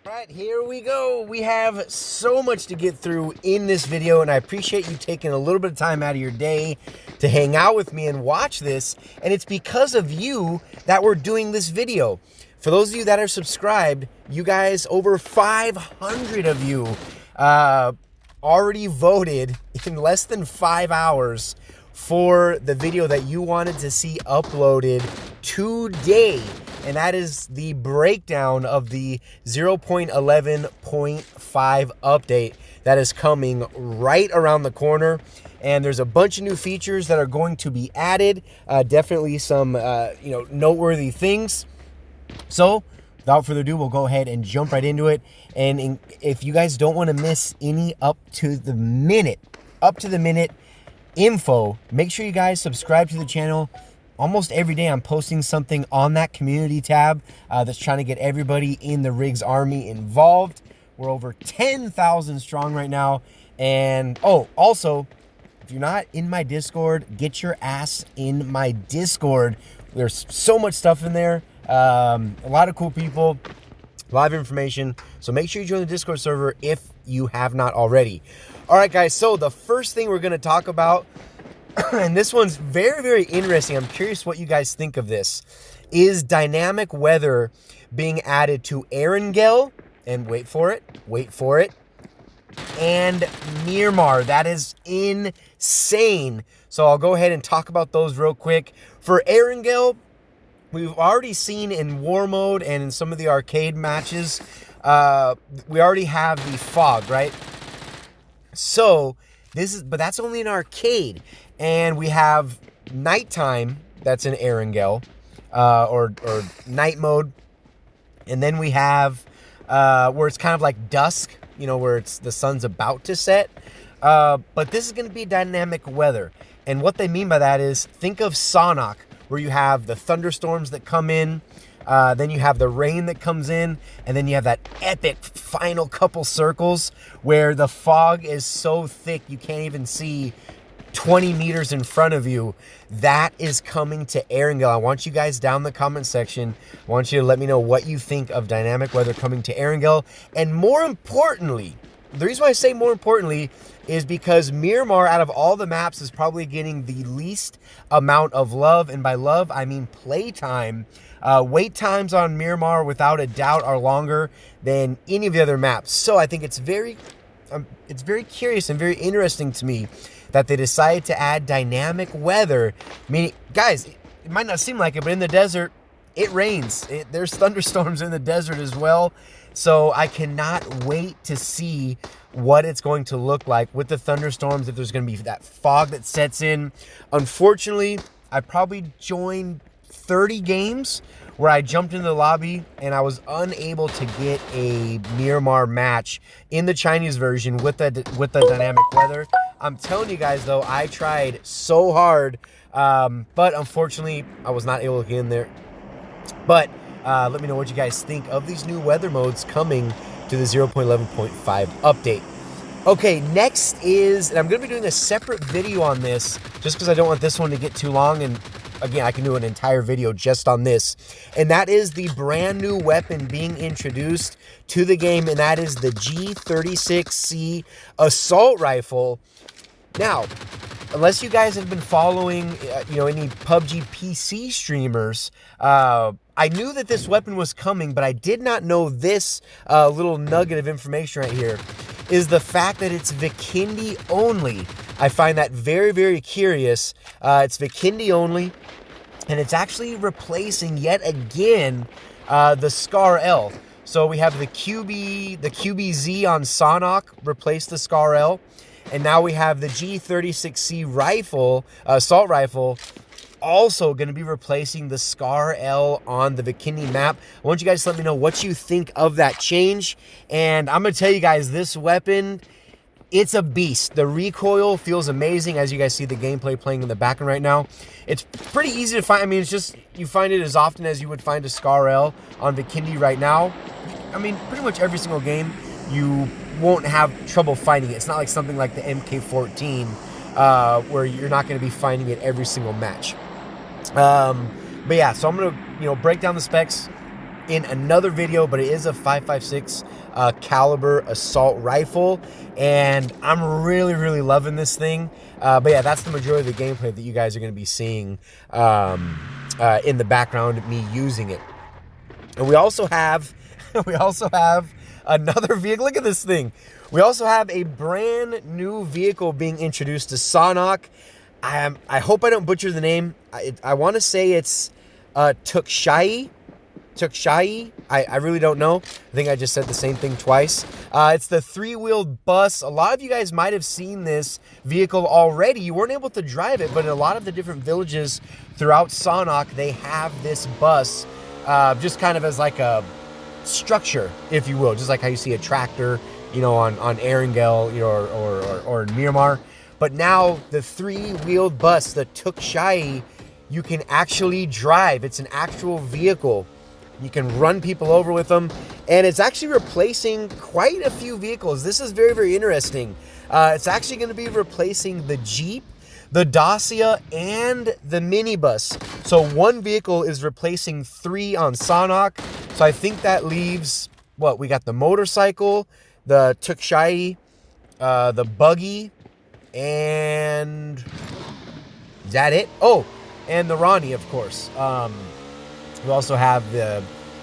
All right, here we go. We have so much to get through in this video, and I appreciate you taking a little bit of time out of your day to hang out with me and watch this. And it's because of you that we're doing this video. For those of you that are subscribed, you guys, over 500 of you already voted in less than 5 hours for the video that you wanted to see uploaded today. And that is the breakdown of the 0.11.5 update that is coming right around the corner. And there's a bunch of new features that are going to be added. Definitely some noteworthy things. So without further ado, we'll go ahead and jump right into it. And if you guys don't want to miss any up to the minute info, make sure you guys subscribe to the channel. Almost every day I'm posting something on that community tab that's trying to get everybody in the Riggs Army involved. We're over 10,000 strong right now. And also, if you're not in my Discord, get your ass in my Discord. There's so much stuff in there. A lot of cool people, a lot of information. So make sure you join the Discord server if you have not already. All right, guys. So the first thing we're going to talk about, and this one's very, very interesting. I'm curious what you guys think of this, is dynamic weather being added to Erangel, and wait for it, and Myanmar. That is insane. So I'll go ahead and talk about those real quick. For Erangel, we've already seen in war mode and in some of the arcade matches, we already have the fog, right? So but that's only an arcade. And we have nighttime, that's in Erangel, or night mode. And then we have where it's kind of like dusk, where the sun's about to set. But this is going to be dynamic weather. And what they mean by that is, think of Sonic, where you have the thunderstorms that come in, then you have the rain that comes in, and then you have that epic final couple circles where the fog is so thick you can't even see 20 meters in front of you. That is coming to Erangel. I want you guys down in the comment section. I want you to let me know what you think of dynamic weather coming to Erangel. And more importantly, the reason why I say more importantly is because Myanmar, out of all the maps, is probably getting the least amount of love. And by love, I mean playtime. Wait times on Myanmar, without a doubt, are longer than any of the other maps. So I think it's very curious and very interesting to me that they decided to add dynamic weather. Meaning, guys, it might not seem like it, but in the desert, it rains. There's thunderstorms in the desert as well. So I cannot wait to see what it's going to look like with the thunderstorms, if there's going to be that fog that sets in. Unfortunately, I probably joined 30 games where I jumped into the lobby and I was unable to get a Myanmar match in the Chinese version with the dynamic weather. I'm telling you guys, though, I tried so hard, but unfortunately, I was not able to get in there. But let me know what you guys think of these new weather modes coming to the 0.11.5 update. Okay, next is, and I'm going to be doing a separate video on this just because I don't want this one to get too long, and again, I can do an entire video just on this. And that is the brand new weapon being introduced to the game, and that is the G36C assault rifle. Now, unless you guys have been following, any PUBG PC streamers, I knew that this weapon was coming, but I did not know this little nugget of information right here, is the fact that it's Vikendi only. I find that very, very curious. It's Vikendi only, and it's actually replacing yet again the Scar L. So we have the QBZ on Sonic replace the Scar L, and now we have the G36C rifle, assault rifle, also going to be replacing the Scar L on the Vikendi map. I want you guys to let me know what you think of that change. And I'm going to tell you guys, this weapon, it's a beast. The recoil feels amazing, as you guys see the gameplay playing in the background right now. It's pretty easy to find. I mean, it's just, you find it as often as you would find a Scar L on Vikendi right now. I mean, pretty much every single game, you won't have trouble finding it. It's not like something like the MK14, where you're not going to be finding it every single match. But yeah, so I'm going to, break down the specs, in another video, but it is a 5.56 caliber assault rifle, and I'm really loving this thing. But yeah, that's the majority of the gameplay that you guys are going to be seeing in the background, me using it. And we also have another vehicle. Look at this thing. We also have a brand new vehicle being introduced to Sanhok. I hope I don't butcher the name. I want to say it's Tukshai. I really don't know. I think I just said the same thing twice. It's the 3-wheeled bus. A lot of you guys might have seen this vehicle already. You weren't able to drive it, but in a lot of the different villages throughout Sanhok, they have this bus just kind of as like a structure, if you will, just like how you see a tractor, you know, on Erangel, you know, or in Myanmar. But now the 3-wheeled bus, the Tukshai, you can actually drive. It's an actual vehicle. You can run people over with them, and it's actually replacing quite a few vehicles. This is very interesting. It's actually going to be replacing the Jeep, the Dacia, and the minibus. So one vehicle is replacing 3 on Sanhok. So I think that leaves, what, we got the motorcycle, the Tukshai, the buggy, and is that it? Oh, and the Ronnie, of course. We also have the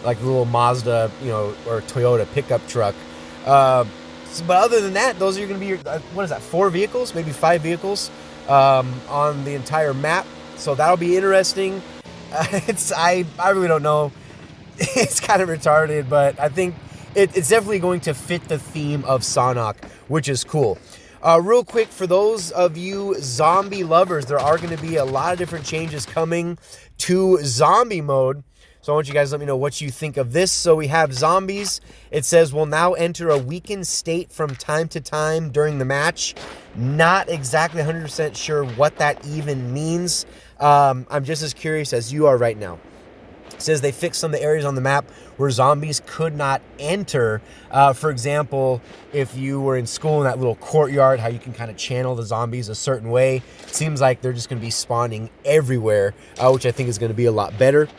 little Mazda, you know, or Toyota pickup truck. But other than that, those are going to be your, what is that, 4 vehicles, maybe 5 vehicles on the entire map. So that'll be interesting. I really don't know. It's kind of retarded, but I think it's definitely going to fit the theme of Sanhok, which is cool. Real quick, for those of you zombie lovers, there are going to be a lot of different changes coming to zombie mode. So I want you guys to let me know what you think of this. So we have zombies. It says will now enter a weakened state from time to time during the match. Not exactly 100% sure what that even means. I'm just as curious as you are right now. It says they fixed some of the areas on the map where zombies could not enter. For example, if you were in school in that little courtyard, how you can kind of channel the zombies a certain way. It seems like they're just going to be spawning everywhere, which I think is going to be a lot better.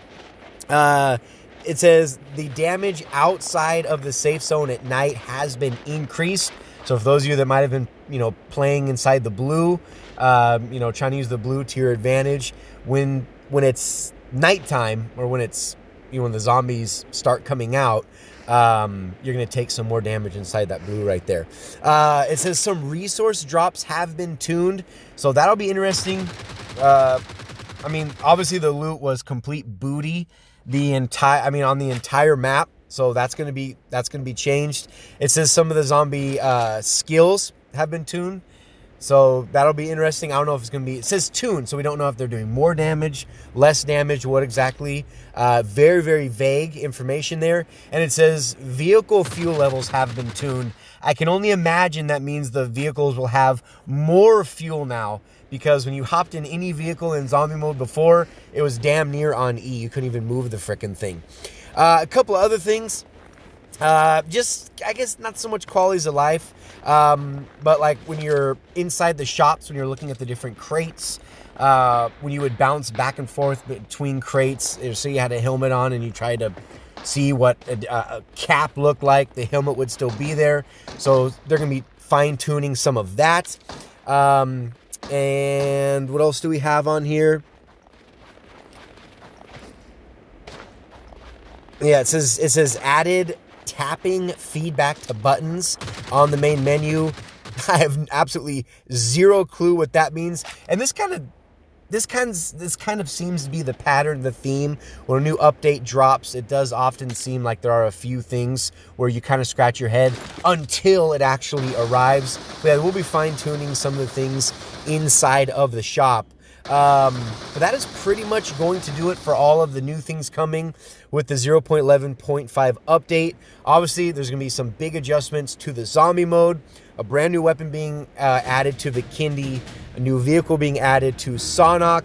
It says the damage outside of the safe zone at night has been increased. So for those of you that might have been, you know, playing inside the blue, you know, trying to use the blue to your advantage, when it's nighttime, or when it's, you know, when the zombies start coming out, you're going to take some more damage inside that blue right there. It says some resource drops have been tuned, so that'll be interesting. I mean, obviously the loot was complete booty on the entire map, so that's going to be changed. It says some of the zombie skills have been tuned. So that'll be interesting. I don't know if it's going to be... It says tuned, so we don't know if they're doing more damage, less damage, what exactly. Very vague information there. And it says vehicle fuel levels have been tuned. I can only imagine that means the vehicles will have more fuel now, because when you hopped in any vehicle in zombie mode before, it was damn near on E. You couldn't even move the frickin' thing. A couple of other things. Just, I guess, not so much qualities of life, but like when you're inside the shops, when you're looking at the different crates, when you would bounce back and forth between crates, so you had a helmet on and you tried to see what a cap looked like, the helmet would still be there. So they're going to be fine-tuning some of that. And what else do we have on here? Yeah, it says added tapping feedback to buttons on the main menu. I have absolutely zero clue what that means. And this kind of seems to be the pattern, the theme. When a new update drops, it does often seem like there are a few things where you kind of scratch your head until it actually arrives. But yeah, we'll be fine-tuning some of the things inside of the shop. But that is pretty much going to do it for all of the new things coming with the 0.11.5 update. Obviously, there's going to be some big adjustments to the zombie mode, a brand new weapon being added to the Kindy, a new vehicle being added to Sanhok,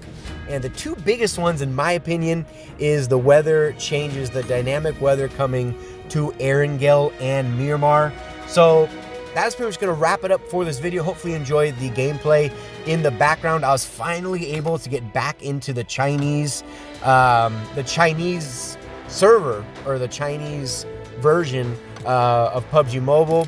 and the two biggest ones, in my opinion, is the weather changes, the dynamic weather coming to Erangel and Myanmar. So that's pretty much going to wrap it up for this video. Hopefully you enjoyed the gameplay. In the background, I was finally able to get back into the Chinese server or the Chinese version of PUBG Mobile,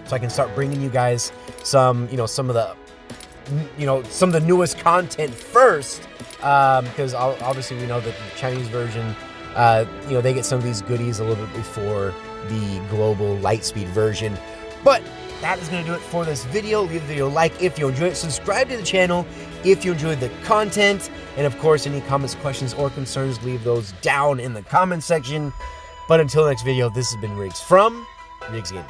so I can start bringing you guys some, some of the newest content first, because obviously we know that the Chinese version, they get some of these goodies a little bit before the global Lightspeed version. But that is going to do it for this video. Leave the video a like if you enjoyed it. Subscribe to the channel if you enjoyed the content. And of course, any comments, questions, or concerns, leave those down in the comment section. But until next video, this has been Riggs from Riggs Gaming.